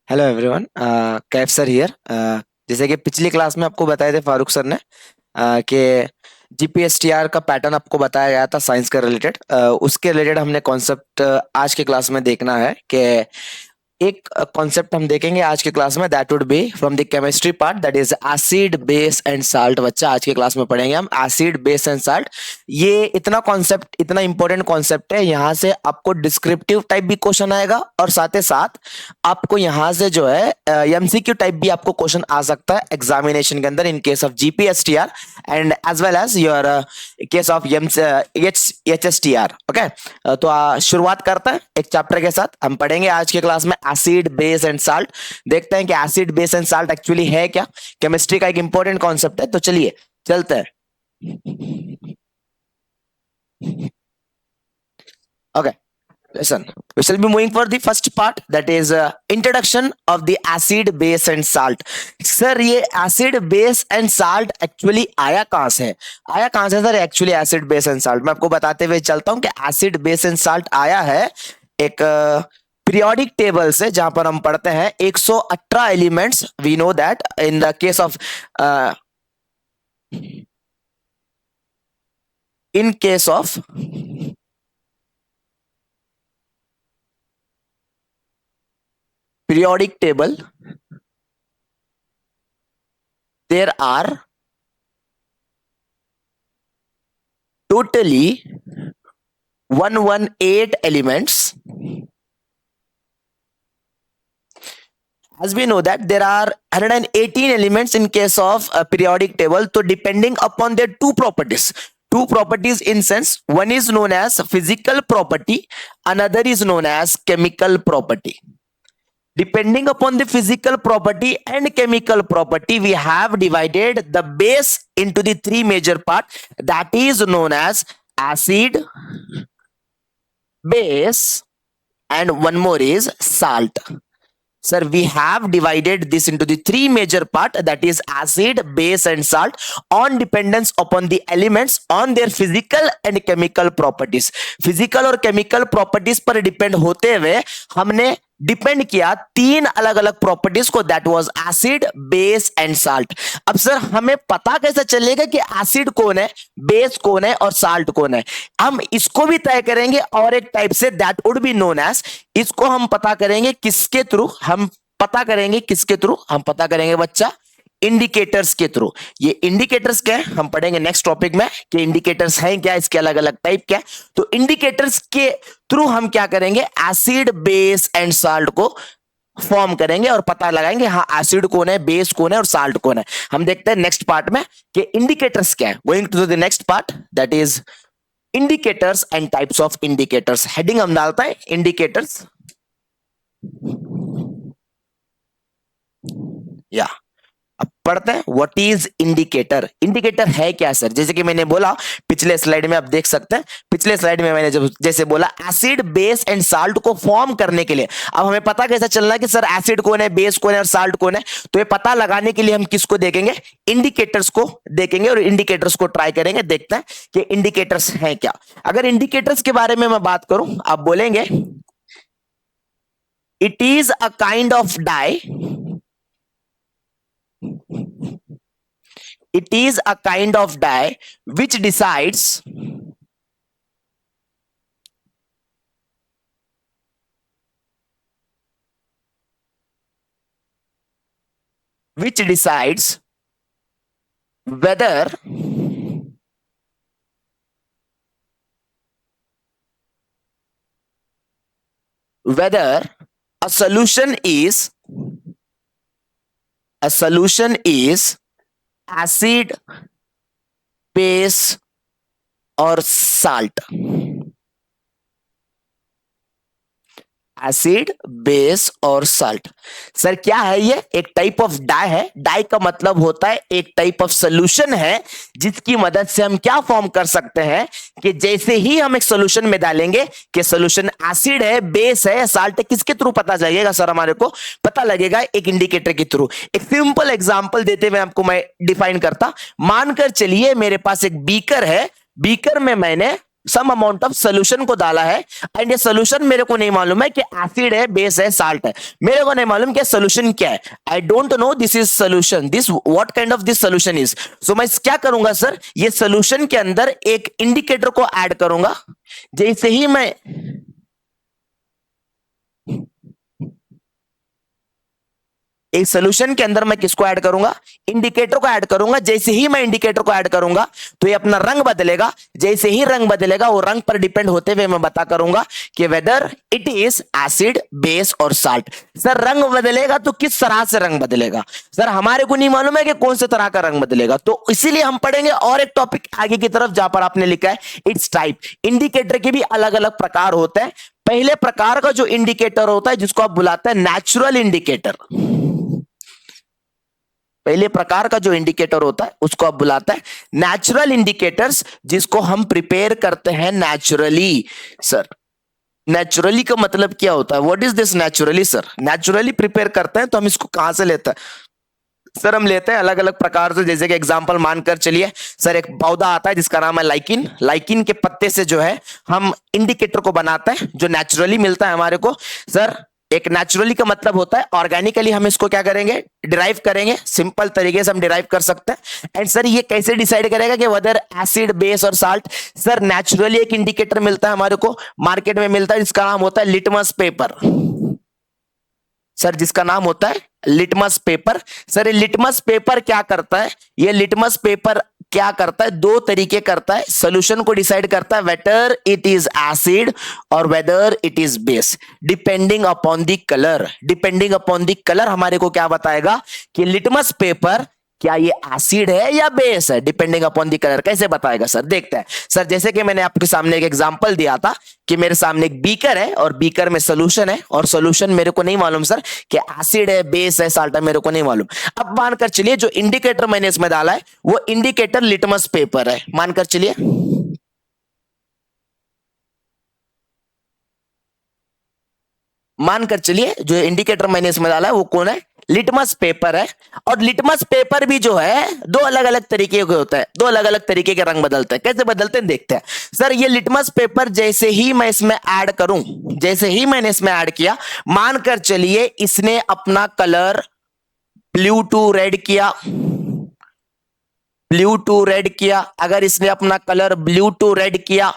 Hello everyone, Kaif sir here. जैसे कि पिछली क्लास में आपको बताए थे फारूक सर ने कि जीपीएसटीआर का पैटर्न आपको बताया गया था साइंस के रिलेटेड। उसके रिलेटेड हमने कॉन्सेप्ट आज के क्लास में देखना है कि एक कॉन्सेप्ट हम देखेंगे आज के क्लास में, that would B from the chemistry part, that is acid base and salt. बच्चा आज के क्लास में पढ़ेंगे हम एसिड बेस एंड साल्ट। ये इतना कॉन्सेप्ट, इतना इंपॉर्टेंट कॉन्सेप्ट है, यहाँ से आपको डिस्क्रिप्टिव टाइप भी क्वेश्चन आएगा और साथ ही साथ आपको यहाँ से जो है एमसीक्यू टाइप भी आपको क्वेश्चन आ सकता है एग्जामिनेशन के अंदर in case of GPSTR and as well as your case of HSTR. Okay, तो शुरुआत करते हैं एक चैप्टर के साथ। हम पढ़ेंगे आज के क्लास में एसिड बेस एंड साल्ट। देखते हैं कि acid base and salt actually है क्या। केमिस्ट्री का एक इंपॉर्टेंट कॉन्सेप्ट है, तो चलिए चलते हैं। Okay, listen, we shall be moving for the first part, that is introduction of the acid base and salt. Sir ये acid base and salt actually आया कहां से है? आया कहां से sir actually acid base and salt? मैं आपको बताते हुए चलता हूं कि acid base and salt आया है एक पीरियोडिक टेबल से, जहां पर हम पढ़ते हैं 118 elements. We know that in the case of in case of periodic table there are totally 118 elements. As we know that there are 118 elements in case of a periodic table, so depending upon their two properties in sense, one is known as physical property, another is known as chemical property. Depending upon the physical property and chemical property, we have divided the base into the three major parts, that is known as acid, base, and one more is salt. Sir, we have divided this into the three major parts, that is acid, base, and salt, on dependence upon the elements on their physical and chemical properties. Physical और chemical properties पर depend होते हुए हमने depend किया तीन अलग अलग properties को, that was acid, base and salt. अब सर हमें पता कैसे चलेगा कि एसिड कौन है, बेस कौन है और साल्ट कौन है? हम इसको भी तय करेंगे और एक टाइप से, that would be known as, इसको हम पता करेंगे किसके थ्रू? हम पता करेंगे बच्चा इंडिकेटर्स के थ्रू। ये इंडिकेटर्स क्या है हम पढ़ेंगे नेक्स्ट टॉपिक में कि इंडिकेटर्स हैं क्या, इसके अलग अलग टाइप क्या है। तो इंडिकेटर्स के थ्रू हम क्या करेंगे, एसिड, बेस एंड साल्ट को फॉर्म करेंगे और पता लगाएंगे हाँ एसिड कौन है, बेस कौन है और साल्ट कौन है। हम देखते हैं नेक्स्ट पार्ट में कि इंडिकेटर्स क्या है। Going to the next part, that is indicators and types of indicators. Heading हम डालता है इंडिकेटर्स, या अब पढ़ते हैं व्हाट इज इंडिकेटर। इंडिकेटर है क्या सर? जैसे कि मैंने बोला पिछले स्लाइड में, आप देख सकते हैं पिछले स्लाइड में मैंने जब जैसे बोला एसिड, बेस एंड साल्ट को फॉर्म करने के लिए, अब हमें पता कैसे चलना कि सर एसिड कौन है, बेस कौन है और साल्ट कौन है? तो ये पता लगाने के लिए हम किसको देखेंगे, इंडिकेटर्स को देखेंगे और इंडिकेटर्स को ट्राई करेंगे। देखते हैं कि इंडिकेटर्स हैं क्या। अगर इंडिकेटर्स के बारे में मैं बात करूं, आप बोलेंगे it is a kind of dye, it is a kind of die which decides whether a solution is acid, base और salt। एसिड, बेस और साल्ट। सर क्या है ये? एक टाइप ऑफ डाई है। डाई का मतलब होता है एक टाइप ऑफ सोल्यूशन है जिसकी मदद से हम क्या फॉर्म कर सकते हैं कि जैसे ही हम एक सोल्यूशन में डालेंगे कि सोल्यूशन एसिड है, बेस है, साल्ट है, किसके थ्रू पता लगेगा सर? हमारे को पता लगेगा एक इंडिकेटर के थ्रू। एक सिंपल एग्जांपल देते हुए आपको मैं डिफाइन करता। मानकर चलिए मेरे पास एक बीकर है, बीकर में मैंने सम अमाउंट ऑफ सोल्यूशन को डाला है, एंड ये सोल्यूशन मेरे को नहीं मालूम है कि एसिड है, बेस है, साल्ट है, मेरे को नहीं मालूम कि सोल्यूशन क्या है। I don't know this is solution, this what kind of this solution is. So मैं क्या करूंगा सर, ये सोल्यूशन के अंदर एक इंडिकेटर को ऐड करूंगा। जैसे ही मैं एक सोल्यूशन के अंदर मैं किसको ऐड करूंगा, इंडिकेटर को ऐड करूंगा। जैसे ही मैं इंडिकेटर को ऐड करूंगा तो ये अपना रंग बदलेगा। जैसे ही रंग बदलेगा वो रंग पर डिपेंड होते हुए मैं बता करूंगा कि whether it is acid, base और साल्ट। सर रंग बदलेगा तो किस तरह से रंग बदलेगा, सर हमारे को नहीं मालूम है कि कौन से तरह का रंग बदलेगा, तो इसीलिए हम पढ़ेंगे और एक टॉपिक आगे की तरफ जहां पर आपने लिखा है इट्स टाइप। इंडिकेटर के भी अलग अलग प्रकार होते हैं। पहले प्रकार का जो इंडिकेटर होता है जिसको आप बुलाते हैं नेचुरल इंडिकेटर, पहले प्रकार का जो इंडिकेटर होता है उसको आप बुलाते हैं नेचुरल इंडिकेटर्स, जिसको हम प्रिपेयर करते हैं नेचुरली। सर नेचुरली का मतलब क्या होता है, what is this naturally? Sir naturally prepare करते हैं तो हम इसको कहां से लेते हैं? सर हम लेते हैं अलग अलग प्रकार से। जैसे कि एग्जांपल मानकर चलिए सर, एक पौधा आता है जिसका नाम है लाइकिन। लाइकिन के पत्ते से जो है हम इंडिकेटर को बनाते हैं जो नेचुरली मिलता है हमारे को। सर एक नेचुरली का मतलब होता है ऑर्गेनिकली हम इसको क्या करेंगे, डिराइव करेंगे। सिंपल तरीके से हम डिराइव कर सकते हैं। एंड सर ये कैसे डिसाइड करेगा कि वेदर एसिड, बेस और साल्ट? सर नेचुरली एक इंडिकेटर मिलता है हमारे को, मार्केट में मिलता है, जिसका नाम होता है लिटमस पेपर। सर जिसका नाम होता है लिटमस पेपर। सर ये लिटमस पेपर क्या करता है, ये लिटमस पेपर क्या करता है, दो तरीके करता है। सोल्यूशन को डिसाइड करता है वेदर इट इज एसिड और whether it is base, depending upon the colour. Depending upon the colour हमारे को क्या बताएगा कि लिटमस पेपर क्या ये एसिड है या बेस है, डिपेंडिंग अपॉन द कलर। कैसे बताएगा सर, देखते हैं। सर जैसे कि मैंने आपके सामने एक एग्जांपल दिया था कि मेरे सामने एक बीकर है और बीकर में सोल्यूशन है, और सोल्यूशन मेरे को नहीं मालूम सर कि एसिड है, बेस है, साल्ट है, मेरे को नहीं मालूम। अब मानकर चलिए जो इंडिकेटर मैंने इसमें डाला है वो इंडिकेटर लिटमस पेपर है, मानकर चलिए। मानकर चलिए जो इंडिकेटर मैंने इसमें डाला है वो कौन है, लिटमस पेपर है। और लिटमस पेपर भी जो है दो अलग अलग तरीके के होता है, दो अलग अलग तरीके के रंग बदलते हैं। कैसे बदलते हैं देखते हैं। सर ये लिटमस पेपर जैसे ही मैं इसमें ऐड करूं, जैसे ही मैंने इसमें ऐड किया, मानकर चलिए इसने अपना कलर ब्लू टू रेड किया, ब्लू टू रेड किया। अगर इसने अपना कलर ब्लू टू रेड किया,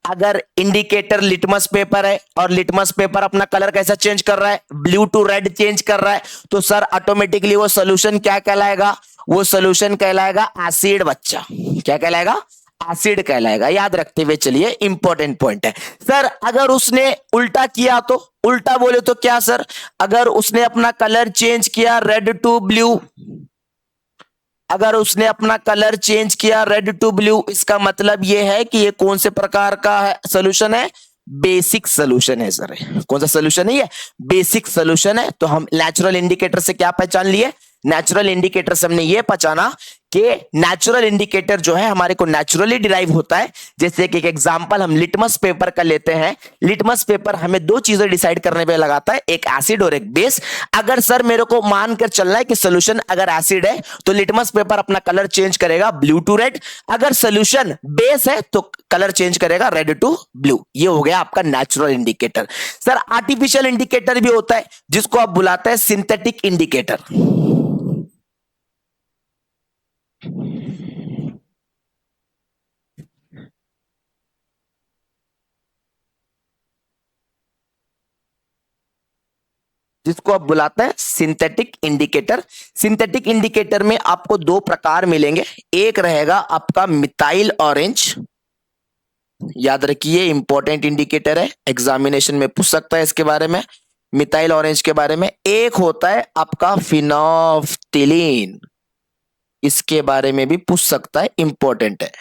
अगर इंडिकेटर लिटमस पेपर है और लिटमस पेपर अपना कलर कैसा चेंज कर रहा है, ब्लू टू रेड चेंज कर रहा है, तो सर ऑटोमेटिकली वो सोल्यूशन क्या कहलाएगा, वो सोल्यूशन कहलाएगा एसिड। बच्चा क्या कहलाएगा, एसिड कहलाएगा। याद रखते हुए चलिए, इंपॉर्टेंट पॉइंट है। सर अगर उसने उल्टा किया तो, उल्टा बोले तो क्या सर, अगर उसने अपना कलर चेंज किया रेड टू ब्लू, अगर उसने अपना कलर चेंज किया रेड टू ब्लू, इसका मतलब यह है कि ये कौन से प्रकार का सोल्यूशन है, बेसिक सोल्यूशन है। सर कौन सा सोल्यूशन है ये, बेसिक सोल्यूशन है। तो हम नेचुरल इंडिकेटर से क्या पहचान लिए, नेचुरल इंडिकेटर से हमने ये पहचाना कि नेचुरल इंडिकेटर जो है हमारे को नेचुरली डिराइव होता है। जैसे कि एक एग्जांपल हम लिटमस पेपर का लेते हैं। लिटमस पेपर हमें दो चीजें डिसाइड करने पे लगाता है, एक एसिड और एक बेस। अगर सर मेरे को मानकर चलना है कि सोल्यूशन अगर एसिड है तो लिटमस पेपर अपना कलर चेंज करेगा ब्लू टू रेड, अगर सोल्यूशन बेस है तो कलर चेंज करेगा रेड टू ब्लू। ये हो गया आपका natural indicator. Sir artificial indicator भी होता है जिसको आप बुलाते हैं सिंथेटिक इंडिकेटर। जिसको आप बुलाते हैं सिंथेटिक इंडिकेटर। सिंथेटिक इंडिकेटर में आपको दो प्रकार मिलेंगे, एक रहेगा आपका मिथाइल ऑरेंज, याद रखिए इंपॉर्टेंट इंडिकेटर है, एग्जामिनेशन में पूछ सकता है इसके बारे में, मिथाइल ऑरेंज के बारे में। एक होता है आपका फिनोफ्थिलीन, इसके बारे में भी पूछ सकता है, इंपॉर्टेंट है।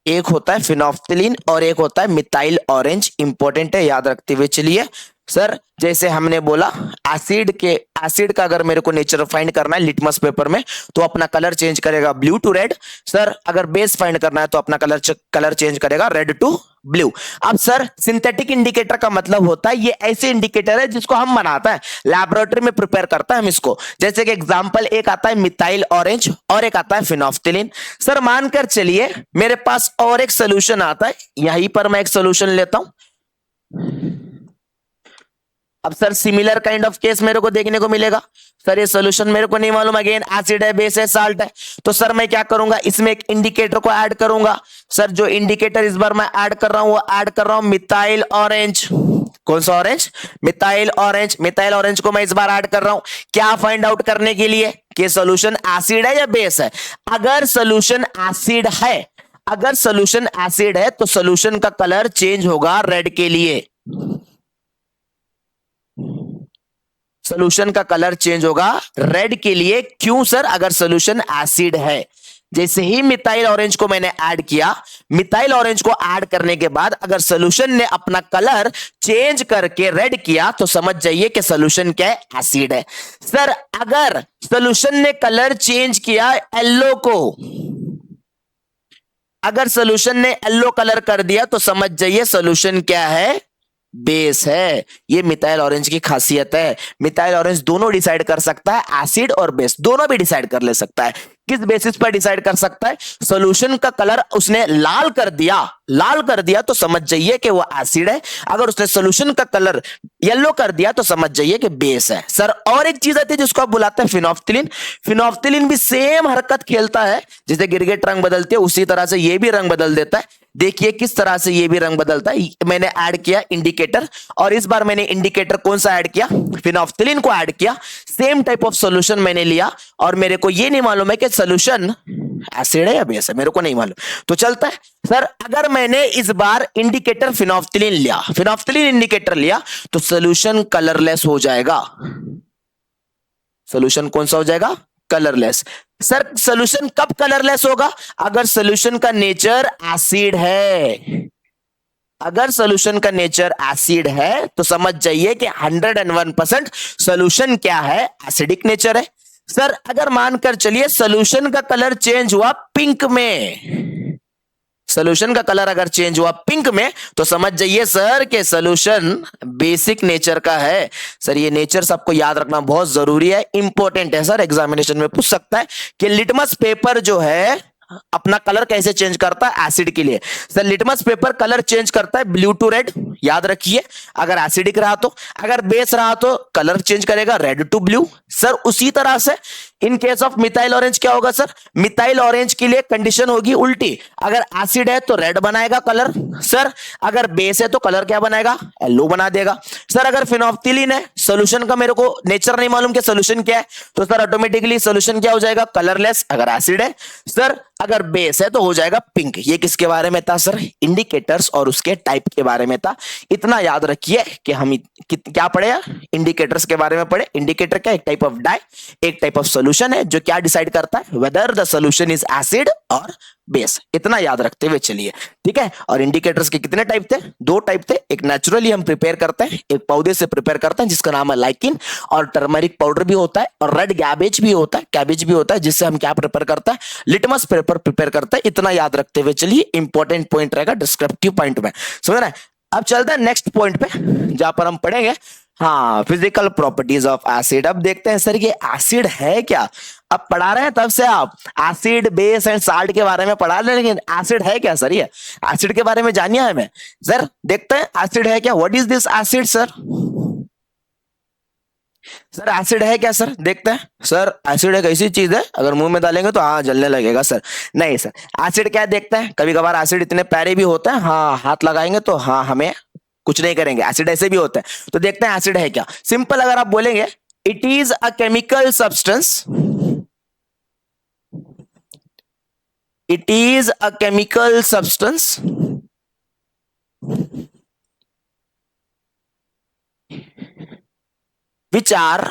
एक होता है फिनोफ्थिलीन और एक होता है मिथाइल ऑरेंज, इंपॉर्टेंट है, याद रखते हुए चलिए। सर जैसे हमने बोला एसिड का अगर मेरे को नेचर फाइंड करना है लिटमस पेपर में, तो अपना कलर चेंज करेगा ब्लू टू रेड। सर अगर बेस फाइंड करना है तो अपना कलर चेंज करेगा रेड टू ब्लू। अब सर सिंथेटिक इंडिकेटर का मतलब होता है ये ऐसे इंडिकेटर है जिसको हम बनाता है लैबोरेटरी में, प्रिपेयर करता है हम इसको। जैसे कि एग्जांपल एक आता है मिथाइल ऑरेंज और एक आता है फिनोफ्थिलीन। सर मानकर चलिए मेरे पास और एक सोल्यूशन आता है, यहीं पर मैं एक सोल्यूशन लेता हूं। अब sir similar kind of case मेरे को देखने को मिलेगा। सर ये सोल्यूशन मेरे को नहीं मालूम, अगेन एसिड है, बेस है, साल्ट है, तो सर मैं क्या करूंगा इसमें एक इंडिकेटर को ऐड करूंगा। सर जो इंडिकेटर इस बार मैं ऐड कर रहा हूं वो ऐड कर रहा हूं मिथाइल ऑरेंज। कौन सा orange? Methyl orange. Methyl orange को मैं इस बार ऐड कर रहा हूं क्या फाइंड आउट करने के लिए कि सोल्यूशन एसिड है या बेस है। अगर सोल्यूशन एसिड है, अगर सोल्यूशन एसिड है तो सोल्यूशन का कलर चेंज होगा रेड के लिए। सोल्यूशन का कलर चेंज होगा रेड के लिए। क्यों सर? अगर सोल्यूशन एसिड है। जैसे ही मिथाइल ऑरेंज को मैंने ऐड किया, मिथाइल ऑरेंज को ऐड करने के बाद अगर सोल्यूशन ने अपना कलर चेंज करके रेड किया तो समझ जाइए कि सोल्यूशन क्या है? एसिड है। सर अगर सोल्यूशन ने कलर चेंज किया येलो को, अगर सोल्यूशन ने येलो कलर कर दिया तो समझ जाइए सोल्यूशन क्या है? बेस है। ये मिथाइल ऑरेंज की खासियत है। मिथाइल ऑरेंज दोनों डिसाइड कर सकता है, एसिड और बेस दोनों भी डिसाइड कर ले सकता है। किस बेसिस पर डिसाइड कर सकता है? सॉल्यूशन का कलर उसने लाल कर दिया, लाल कर दिया तो समझ जाइए कि वो एसिड है। अगर उसने सॉल्यूशन का कलर येलो कर दिया तो समझ जाइए कि बेस है। सर और एक चीज आती है जिसको आप बुलाते हैं फिनोफ्थिलीन। फिनोफ्थिलीन भी सेम हरकत खेलता है, जैसे गिरगिट रंग बदलती है उसी तरह से ये भी रंग बदल देता है। देखिए किस तरह से ये भी रंग बदलता है। मैंने ऐड किया इंडिकेटर, और इस बार मैंने इंडिकेटर कौन सा ऐड किया? फिनोफ्थिलीन को ऐड किया। सेम टाइप ऑफ सॉल्यूशन मैंने लिया और मेरे को ये नहीं मालूम है कि सॉल्यूशन एसिड है या बेस है, मेरे को नहीं मालूम, तो चलता है। सर अगर मैंने इस बार इंडिकेटर फिनोफ्थिलीन लिया, फिनोफ्थिलीन इंडिकेटर लिया, तो सॉल्यूशन कलरलेस हो जाएगा। सॉल्यूशन कौन सा हो जाएगा? कलरलेस। सर सॉल्यूशन कब कलरलेस होगा? अगर सॉल्यूशन का नेचर एसिड है। अगर सॉल्यूशन का नेचर एसिड है तो समझ जाइए कि 101% सॉल्यूशन क्या है? एसिडिक नेचर है। सर अगर मानकर चलिए सॉल्यूशन का कलर चेंज हुआ पिंक में, सॉल्यूशन का कलर अगर चेंज हुआ पिंक में, तो समझ जाइए सर कि सॉल्यूशन बेसिक नेचर का है। सर ये नेचर सबको याद रखना बहुत जरूरी है, इंपॉर्टेंट है। सर एग्जामिनेशन में पूछ सकता है कि लिटमस पेपर जो है अपना कलर कैसे चेंज करता है एसिड के लिए। Sir litmus paper colour change करता है ब्लू टू रेड, याद रखिए, अगर एसिडिक रहा तो। अगर बेस रहा तो कलर चेंज करेगा रेड टू ब्लू। सर उसी तरह से इन केस ऑफ मिथाइल ऑरेंज क्या होगा? सर मिथाइल ऑरेंज के लिए कंडीशन होगी उल्टी, अगर एसिड है तो रेड बनाएगा कलर, सर अगर बेस है तो कलर क्या बनाएगा? येलो बना देगा। सर अगर फिनोफ्थिलीन है, सॉल्यूशन का मेरे को नेचर नहीं मालूम कि सॉल्यूशन क्या है, तो सर ऑटोमेटिकली सॉल्यूशन क्या हो जाएगा? कलरलेस अगर एसिड है। सर अगर बेस है तो हो जाएगा पिंक। ये किसके बारे में था सर? इंडिकेटर्स और उसके टाइप के बारे में था। इतना याद रखिए कि हम क्या पढ़े? इंडिकेटर्स के बारे में पढ़े। इंडिकेटर क्या? एक टाइप ऑफ डाई, एक टाइप ऑफ सॉल्यूशन है जो क्या डिसाइड करता है? Whether the solution is acid और बेस। इतना याद रखते हुए चलिए, ठीक है। और इंडिकेटर्स के कितने टाइप थे? दो टाइप थे। एक नेचुरली हम प्रिपेयर करते हैं, एक पौधे से प्रिपेयर करते हैं जिसका नाम है लाइकिन, और टर्मरिक पाउडर भी होता है, और रेड कैबेज भी होता है, कैबेज भी होता है, जिससे हम क्या प्रिपेयर करते हैं? लिटमस पेपर प्रिपेयर करते हैं। इतना याद रखते हुए चलिए, इंपॉर्टेंट पॉइंट रहेगा डिस्क्रिप्टिव पॉइंट में, समझ रहे हैं। अब चलते हैं नेक्स्ट पॉइंट पे जहां पर हम पढ़ेंगे हाँ फिजिकल प्रॉपर्टीज ऑफ एसिड। अब देखते हैं सर ये एसिड है क्या। अब पढ़ा रहे हैं तब से आप एसिड, बेस एंड साल्ट के बारे में पढ़ा रहे हैं, लेकिन एसिड है क्या सर? ये एसिड के बारे में जानिए हमें। सर देखते हैं एसिड है क्या। What is this acid sir? Sir acid है क्या सर? देखते हैं। सर एसिड एक ऐसी चीज है अगर मुंह में डालेंगे तो हाँ जलने लगेगा सर। नहीं सर, एसिड क्या है देखते हैं। कभी कभार एसिड इतने प्यारे भी होते हैं, हाँ हाथ लगाएंगे तो हाँ हमें कुछ नहीं करेंगे। एसिड ऐसे भी होते हैं। तो देखते हैं एसिड है क्या। सिंपल अगर आप बोलेंगे it is a chemical substance, it is a chemical substance which are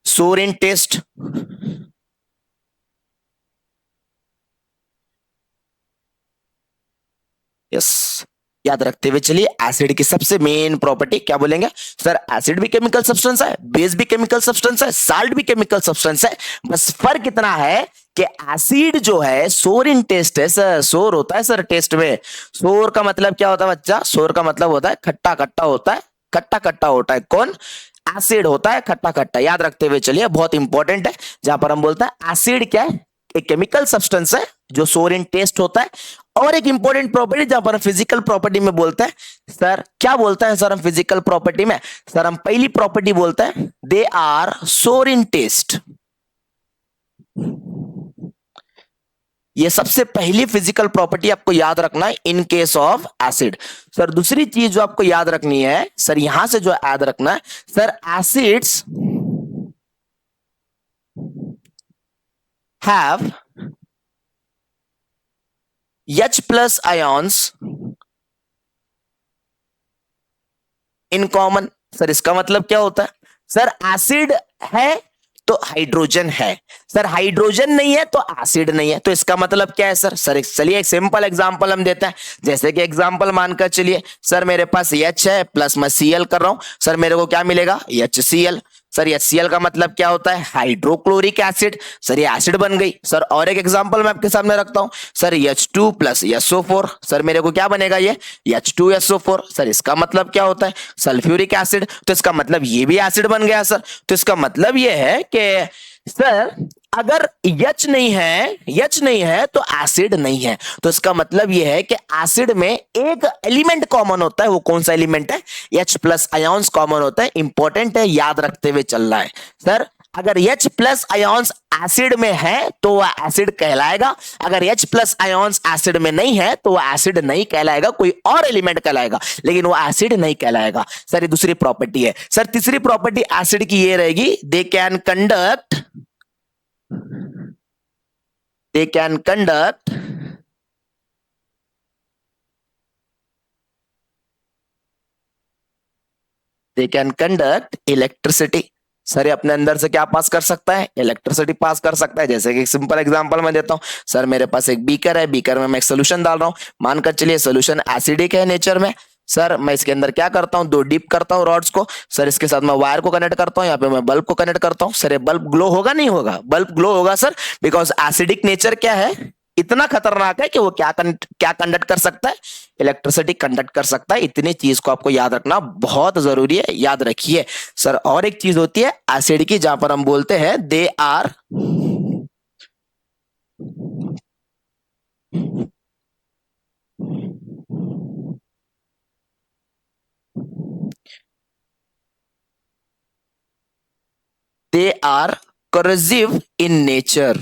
sour in taste, yes, याद रखते हुए चलिए, एसिड की सबसे मेन प्रॉपर्टी क्या बोलेंगे सर, एसिड भी केमिकल सब्सटेंस है, बेस भी केमिकल सब्सटेंस है, साल्ट भी केमिकल सब्सटेंस है, बस फर्क इतना है कि एसिड जो है सोर इन टेस्ट है सर, सोर होता है सर टेस्ट में। सोर का मतलब क्या होता है बच्चा, सोर का मतलब होता है खट्टा खट्टा होता है, खट्टा खट्टा होता है, कौन, एसिड होता है खट्टा खट्टा, याद रखते हुए चलिए, बहुत इंपॉर्टेंट है। जहां पर हम बोलते हैं एसिड क्या है, एक केमिकल सब्सटेंस है जो सोर इन टेस्ट होता है। और एक इंपॉर्टेंट प्रॉपर्टी जहां पर हम फिजिकल प्रॉपर्टी में बोलते हैं सर, क्या बोलते हैं सर हम फिजिकल प्रॉपर्टी में, सर हम पहली प्रॉपर्टी बोलते हैं दे आर सोर इन टेस्ट, ये सबसे पहली फिजिकल प्रॉपर्टी आपको याद रखना है इन केस ऑफ एसिड। सर दूसरी चीज जो आपको याद रखनी है सर, यहां से जो याद रखना है sir, acids have H plus ions in common. Sir इसका मतलब क्या होता है सर, एसिड है तो हाइड्रोजन है, सर हाइड्रोजन नहीं है तो एसिड नहीं है, तो इसका मतलब क्या है सर, सर चलिए एक सिंपल एग्जांपल हम देते हैं। जैसे कि एग्जांपल मानकर चलिए सर, मेरे पास H है प्लस मैं Cl कर रहा हूं, सर मेरे को क्या मिलेगा HCl। सर HCl का मतलब क्या होता है, हाइड्रोक्लोरिक एसिड, सर ये एसिड बन गई। सर और एक एग्जांपल मैं आपके सामने रखता हूं, sir H2 plus SO4, sir मेरे को क्या बनेगा ये H2SO4, सर इसका मतलब क्या होता है सल्फ्यूरिक एसिड, तो इसका मतलब ये भी एसिड बन गया सर। तो इसका मतलब ये है कि सर अगर H नहीं है तो एसिड नहीं है, तो इसका मतलब यह है कि एसिड में एक एलिमेंट कॉमन होता है, वो कौन सा एलिमेंट है, H प्लस आयोन्स कॉमन होता है, इंपॉर्टेंट है याद रखते हुए चलना है। सर अगर H प्लस आयोन्स एसिड में है तो वह एसिड कहलाएगा, अगर H प्लस आयोन्स एसिड में नहीं है तो वह एसिड नहीं कहलाएगा, कोई और एलिमेंट कहलाएगा, लेकिन वो एसिड नहीं कहलाएगा। सर ये दूसरी प्रॉपर्टी है। सर तीसरी प्रॉपर्टी एसिड की ये रहेगी, they can conduct they can conduct electricity। Sir ये अपने अंदर से क्या पास कर सकता है, इलेक्ट्रिसिटी पास कर सकता है। जैसे कि एक सिंपल एग्जांपल मैं देता हूं, सर मेरे पास एक बीकर है, बीकर में मैं एक सोल्यूशन डाल रहा हूं, मानकर चलिए सोल्यूशन एसिडिक है नेचर में। सर मैं इसके अंदर क्या करता हूं, दो डिप करता हूं रॉड्स को, सर इसके साथ मैं वायर को कनेक्ट करता हूं, यहाँ पे मैं बल्ब को कनेक्ट करता हूं। सर ये बल्ब ग्लो होगा नहीं होगा, बल्ब ग्लो होगा सर, बिकॉज एसिडिक नेचर क्या है, इतना खतरनाक है कि वो क्या कंडक्ट कर सकता है, इलेक्ट्रिसिटी कंडक्ट कर सकता है। इतनी चीज को आपको याद रखना बहुत जरूरी है, याद रखिए। सर और एक चीज होती है एसिड की, जहां पर हम बोलते हैं they are corrosive in nature.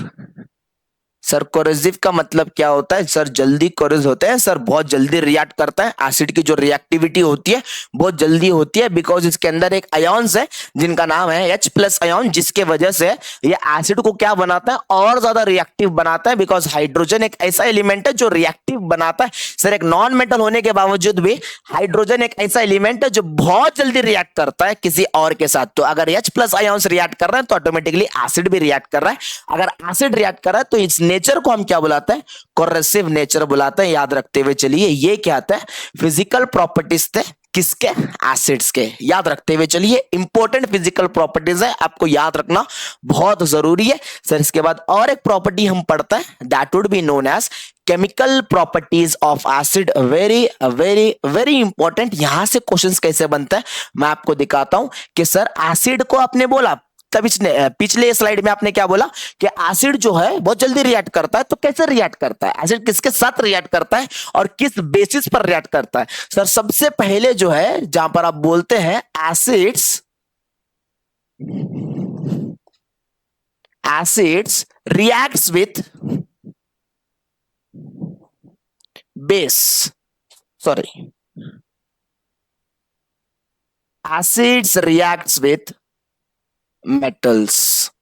Sir corrosive का मतलब क्या होता है सर, जल्दी कोरोज होते हैं सर, बहुत जल्दी रिएक्ट करता है, एसिड की जो रिएक्टिविटी होती है बहुत जल्दी होती है, बिकॉज इसके अंदर एक आयोन्स है जिनका नाम है H प्लस आयोन, जिसके वजह से ये एसिड को क्या बनाता है और ज्यादा रिएक्टिव बनाता है, बिकॉज हाइड्रोजन एक ऐसा एलिमेंट है जो रिएक्टिव बनाता है। सर एक नॉन मेटल होने के बावजूद भी हाइड्रोजन एक ऐसा एलिमेंट है जो बहुत जल्दी रिएक्ट करता है किसी और के साथ। तो अगर H प्लस आयोन्स रिएक्ट कर रहे हैं तो ऑटोमेटिकली एसिड भी रिएक्ट कर रहा है, अगर एसिड रिएक्ट कर रहा है तो इस नेचर को हम क्या बुलाते हैं, कोरेसिव नेचर बुलाते हैं। याद रखते हुए चलिए ये क्या आता है, फिजिकल प्रॉपर्टीज थे किसके, एसिड्स के, याद रखते हुए चलिए, इंपॉर्टेंट फिजिकल प्रॉपर्टीज है, आपको याद रखना बहुत जरूरी है। सर इसके बाद और एक प्रॉपर्टी हम पढ़ते हैं, that would be known as chemical properties of acid. Very very very important, यहां से क्वेश्चंस कैसे बनता है मैं आपको दिखाता हूं कि सर एसिड को आपने बोला, तब पिछले स्लाइड में आपने क्या बोला कि एसिड जो है बहुत जल्दी रिएक्ट करता है, तो कैसे रिएक्ट करता है, एसिड किसके साथ रिएक्ट करता है और किस बेसिस पर रिएक्ट करता है। सर सबसे पहले जो है जहां पर आप बोलते हैं acids reacts with base, sorry, acids reacts with metals.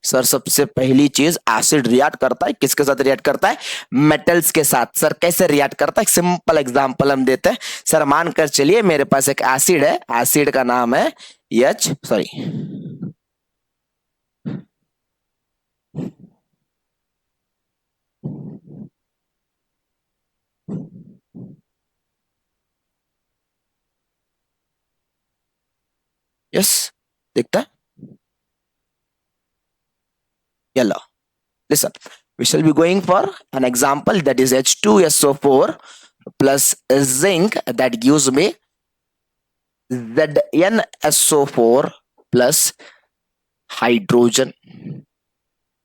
Sir सबसे पहली चीज एसिड रिएक्ट करता है किसके साथ, रिएक्ट करता है मेटल्स के साथ। सर कैसे रिएक्ट करता है, एक सिंपल एग्जांपल हम देते हैं। सर मानकर चलिए मेरे पास एक एसिड है, एसिड का नाम है यस, दिखता है? yellow. Listen, we shall be going for an example, that is H2SO4 plus zinc, that gives me ZnSO4 plus hydrogen.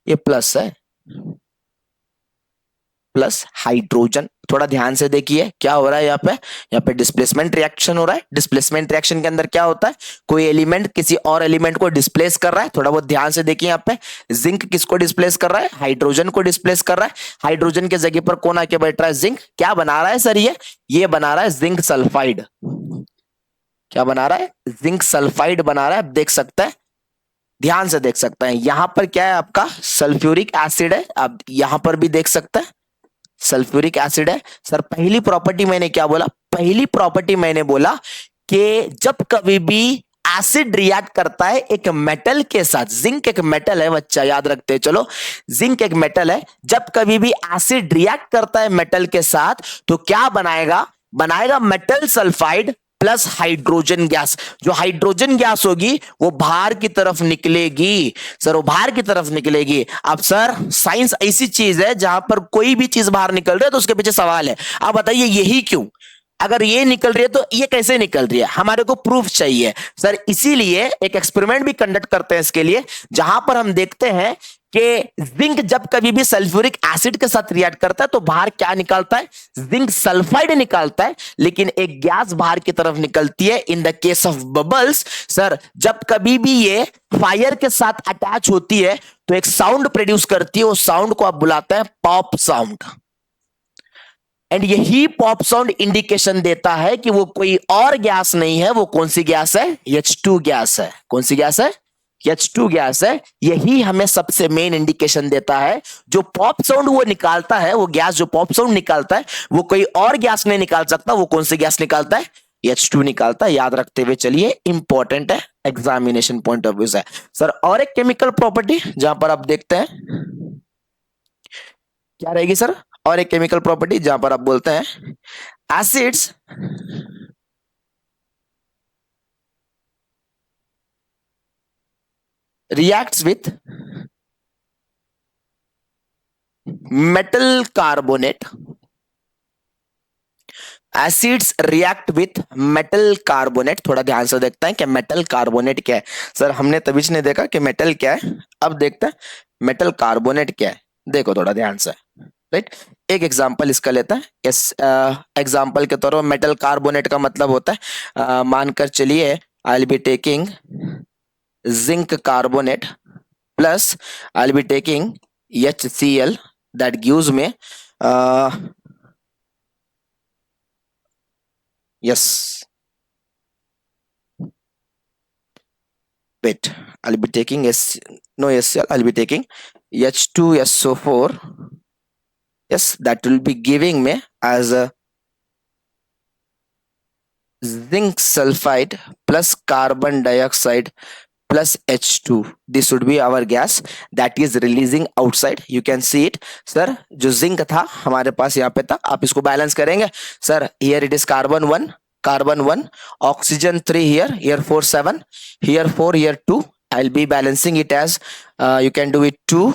ये प्लस है, प्लस हाइड्रोजन. थोड़ा ध्यान से देखिए क्या हो रहा है यहाँ पे डिस्प्लेसमेंट रिएक्शन हो रहा है. डिस्प्लेसमेंट रिएक्शन के अंदर क्या होता है, कोई एलिमेंट किसी और एलिमेंट को डिस्प्लेस कर रहा है. थोड़ा बहुत ध्यान से देखिए यहाँ पे जिंक किसको डिस्प्लेस कर रहा है, हाइड्रोजन को डिस्प्लेस कर रहा है. हाइड्रोजन के जगह पर कौन आके बैठ रहा है, जिंक. क्या बना रहा है सर, ये बना रहा है जिंक सल्फाइड. क्या बना रहा है, जिंक सल्फाइड बना रहा है. आप देख सकते हैं, ध्यान से देख सकते हैं, यहां पर क्या है आपका सल्फ्यूरिक एसिड है. आप यहां पर भी देख सकते हैं सल्फ्यूरिक एसिड है. सर पहली प्रॉपर्टी मैंने क्या बोला, पहली प्रॉपर्टी मैंने बोला कि जब कभी भी एसिड रिएक्ट करता है एक मेटल के साथ, जिंक एक मेटल है बच्चा, याद रखते हैं. चलो, जिंक एक मेटल है. जब कभी भी एसिड रिएक्ट करता है मेटल के साथ तो क्या बनाएगा, बनाएगा metal sulphide plus hydrogen gas. जो हाइड्रोजन गैस होगी वो बाहर की तरफ निकलेगी. सर वो बाहर की तरफ निकलेगी. अब सर साइंस ऐसी चीज है जहां पर कोई भी चीज बाहर निकल रही है तो उसके पीछे सवाल है. अब बताइए यही क्यों, अगर ये निकल रही है तो ये कैसे निकल रही है, हमारे को प्रूफ चाहिए. सर इसीलिए एक एक्सपेरिमेंट भी कंडक्ट करते हैं इसके लिए, जहां पर हम देखते हैं कि जिंक जब कभी भी सल्फ्यूरिक एसिड के साथ रिएक्ट करता है तो बाहर क्या निकालता है, जिंक सल्फाइड निकालता है. लेकिन एक गैस बाहर की तरफ निकलती है इन the case of bubbles. Sir जब कभी भी ये फायर के साथ अटैच होती है तो एक साउंड प्रोड्यूस करती है, उस साउंड को आप बुलाते हैं पॉप साउंड. एंड यही पॉप साउंड इंडिकेशन देता है कि वो कोई और गैस नहीं है. वो कौन सी गैस है, H2 गैस है. कौन सी गैस है, H2 गैस है. यही हमें सबसे मेन इंडिकेशन देता है. जो पॉप साउंड वो निकालता है, वो गैस जो पॉप साउंड निकालता है वो कोई और गैस नहीं निकाल सकता. वो कौन सी गैस निकालता है, H2 निकालता है. याद रखते हुए चलिए, इंपॉर्टेंट है, एग्जामिनेशन पॉइंट ऑफ व्यू से. सर और एक केमिकल प्रॉपर्टी जहां पर आप देखते हैं क्या रहेगी सर, और एक केमिकल प्रॉपर्टी जहां पर आप बोलते हैं acids reacts with metal carbonate. Acids react with metal carbonate. थोड़ा ध्यान से देखते हैं कि मेटल कार्बोनेट क्या है. सर हमने तभी ने देखा कि मेटल क्या है, अब देखते हैं मेटल कार्बोनेट क्या है. देखो थोड़ा ध्यान से, राइट. एक एग्जांपल इसका लेता है. इस एग्जांपल के तौर पर मेटल कार्बोनेट का मतलब होता है, मानकर चलिए I will be taking zinc carbonate plus I'll be taking HCl, that gives me yes, wait, I'll be taking no HCl, I'll be taking H2SO4. yes, that will be giving me as a zinc sulfide plus carbon dioxide plus H2. This would be our gas that is releasing outside. You can see it. Sir जो zinc था हमारे पास यहाँ पे था, आप इसको balance करेंगे. Sir here it is carbon 1, oxygen 3 here 4 7, here 4, here 2. I'll be balancing it as you can do it 2,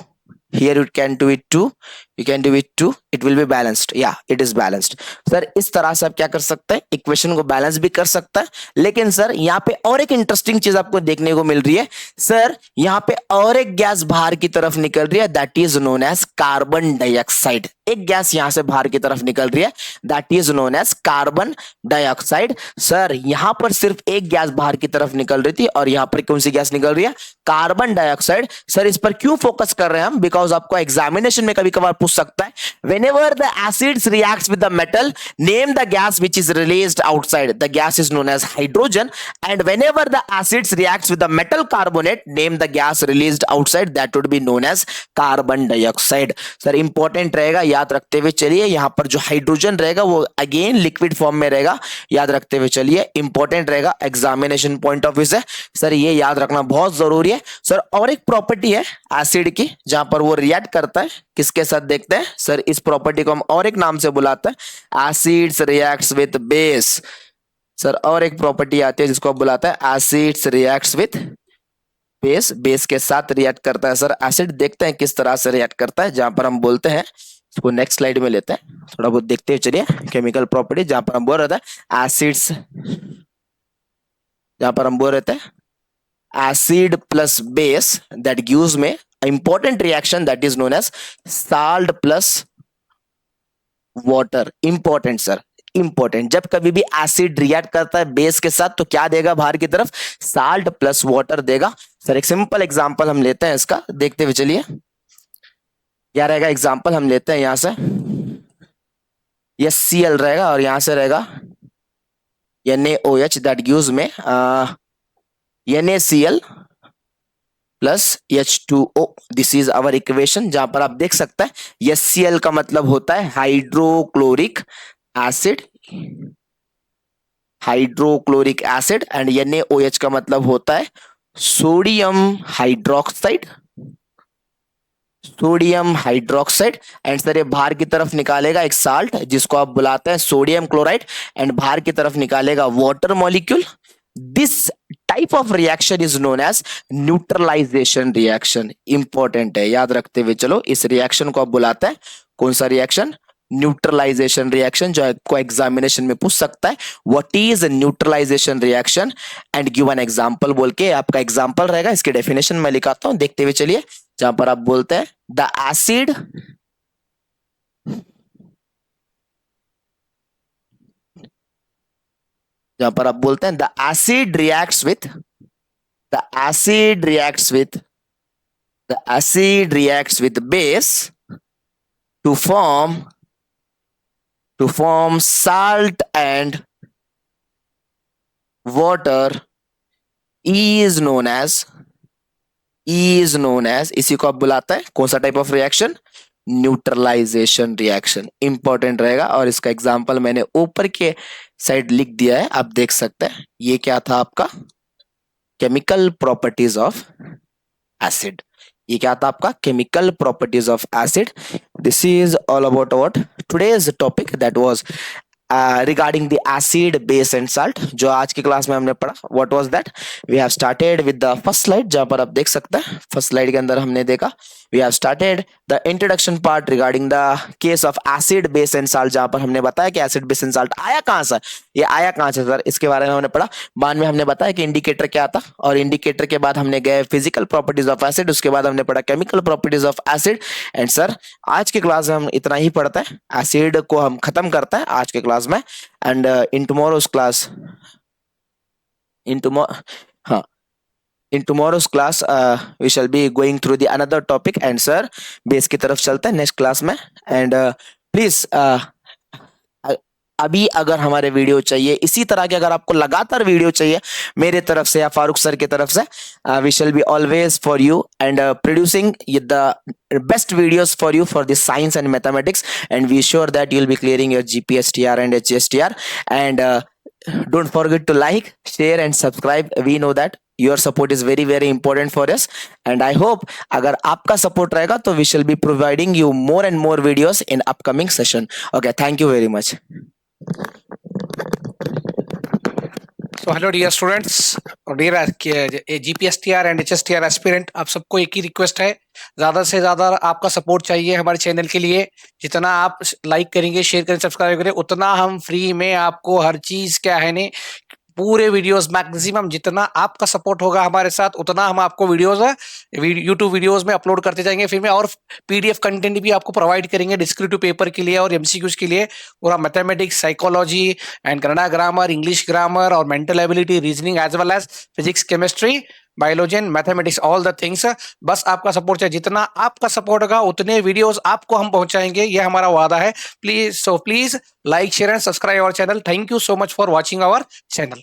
here you can do it 2, you can do it 2. it will be balanced. yeah, it is balanced. Sir इस तरह से आप क्या कर सकते हैं, equation को balance भी कर सकता है. लेकिन सर यहाँ पे और एक इंटरेस्टिंग चीज आपको देखने को मिल रही है. सर यहाँ पे और एक गैस बाहर की तरफ निकल रही है, that is known as carbon dioxide. एक गैस यहां से बाहर की तरफ निकल रही है, that is known as carbon dioxide. Sir यहां पर सिर्फ एक गैस बाहर की तरफ निकल रही थी और यहां पर कौन सी गैस निकल रही है, कार्बन डाइऑक्साइड. सर इस पर क्यों फोकस कर रहे हैं हम, बिकॉज आपको एग्जामिनेशन में कभी कभार पूछ सकता है, whenever the acids reacts with the metal, name the gas which is released outside. The gas is known as hydrogen. And whenever the acids reacts with the metal carbonate, name the gas released outside. That would be known as carbon dioxide. Sir important रहेगा, याद रखते हुए चलिए. यहां पर जो hydrogen रहेगा वो अगेन लिक्विड फॉर्म में रहेगा, याद रखते हुए चलिए. इंपॉर्टेंट रहेगा एग्जामिनेशन पॉइंट ऑफ व्यू से. सर ये याद रखना बहुत जरूरी है. सर और एक प्रॉपर्टी है एसिड की जहां पर वो रिएक्ट करता है, किसके साथ देखते हैं सर. इस प्रॉपर्टी को हम और एक नाम से बुलाते हैं acids reacts with base. Sir और एक प्रॉपर्टी आती है जिसको आप बुलाते हैं acids reacts with base, base के साथ रिएक्ट करता है सर एसिड। देखते हैं किस तरह से रिएक्ट करता है, जहां पर हम बोलते हैं इसको नेक्स्ट स्लाइड में लेते हैं, थोड़ा बहुत देखते हैं चलिए केमिकल प्रॉपर्टी, जहां पर हम बोल रहे थे एसिड्स, जहां पर हम बोल रहे थे acid plus base that gives me important reaction that is known as salt plus water। important sir, important. जब कभी भी एसिड रिएक्ट करता है बेस के साथ तो क्या देगा बाहर की तरफ, साल्ट प्लस वाटर देगा। सर एक सिंपल एग्जांपल हम लेते हैं इसका, देखते हुए चलिए क्या रहेगा। एग्जांपल हम लेते हैं यहां से, ये Cl रहेगा और यहां से रहेगा NaOH दैट गिव्स में NaCl plus H2O। This is our equation, जहां पर आप देख सकते हैं HCl का मतलब होता है hydrochloric acid, hydrochloric acid, and NaOH का मतलब होता है sodium hydroxide, sodium hydroxide. And sir ये बाहर की तरफ निकालेगा एक साल्ट जिसको आप बुलाते हैं सोडियम क्लोराइड, एंड बाहर की तरफ निकालेगा water molecule. This type of reaction is known as neutralisation reaction. Important है, याद रखते हुए चलो, इस रिएक्शन को आप बुलाते हैं कौन सा रिएक्शन, न्यूट्रलाइजेशन रिएक्शन, जो आपको एग्जामिनेशन में पूछ सकता है what is neutralisation reaction and give an example बोल के आपका एग्जांपल रहेगा। इसके डेफिनेशन मैं लिखाता हूं, देखते हुए चलिए, जहां पर आप बोलते हैं द एसिड जहां पर आप बोलते हैं the acid reacts with the acid reacts with the acid reacts with base to form salt and water is known as इसी को आप बुलाता है कौन सा type of reaction, neutralisation reaction. Important रहेगा, और इसका एग्जांपल मैंने ऊपर के साइड लिख दिया है, आप देख सकते हैं। ये क्या था आपका केमिकल प्रॉपर्टीज ऑफ एसिड, ये क्या था आपका chemical properties of acid. This is all about what today's topic that was regarding the acid base and salt, जो आज की क्लास में हमने पढ़ा। What was that, we have started with the first slide, जहां पर आप देख सकते हैं फर्स्ट स्लाइड के अंदर हमने देखा we have started the introduction part regarding the case of acid base and salt, जहां पर हमने बताया कि एसिड बेस एंड साल्ट आया कहां से, ये आया कहां से सर, इसके बारे में हमने पढ़ा। बाद में हमने बताया कि इंडिकेटर क्या था, और इंडिकेटर के बाद हमने गए फिजिकल प्रॉपर्टीज ऑफ एसिड, उसके बाद हमने पढ़ा chemical properties of acid. And sir आज की क्लास में हम इतना ही पढ़ते हैं, एसिड को हम खत्म करते हैं आज के क्लास में। And in tomorrow's class in tomorrow's class we shall be going through the another topic, and sir base की तरफ चलते हैं नेक्स्ट क्लास में। एंड प्लीज अभी अगर हमारे वीडियो चाहिए इसी तरह के, अगर आपको लगातार वीडियो चाहिए मेरे तरफ से या फारूक सर की तरफ से, we shall be always for you and producing the best videos for you for the science and mathematics, and we sure that you'll be clearing your GPSTR and HSTR. And don't forget to like, share and subscribe. We know that your support is very very important for us, and I hope अगर आपका support रहेगा तो we shall be providing you more and more videos in upcoming session. Okay, thank you very much. So hello dear students, dear GPSTR and HSTR aspirant, आप सबको एक ही request है, ज़्यादा से ज़्यादा आपका सपोर्ट चाहिए हमारे चैनल के लिए। जितना आप लाइक करेंगे, शेयर करेंगे, सब्सक्राइब करें, उतना हम फ्री में आपको हर चीज़ क्या है ने पूरे वीडियोस मैक्सिमम, जितना आपका सपोर्ट होगा हमारे साथ उतना हम आपको वीडियोस यूट्यूब वीडियोस में अपलोड करते जाएंगे। फिर में और PDF कंटेंट भी आपको प्रोवाइड करेंगे डिस्क्रिप्टिव पेपर के लिए और MCQs के लिए, पूरा mathematics, psychology and Kannada grammar, English grammar और mental ability, reasoning as well as physics, chemistry, biology and mathematics, all the things. बस आपका सपोर्ट चाहिए, जितना आपका सपोर्ट होगा उतने वीडियोस आपको हम पहुंचाएंगे, ये हमारा वादा है। Please like, share and subscribe our channel. Thank you so much for watching our channel.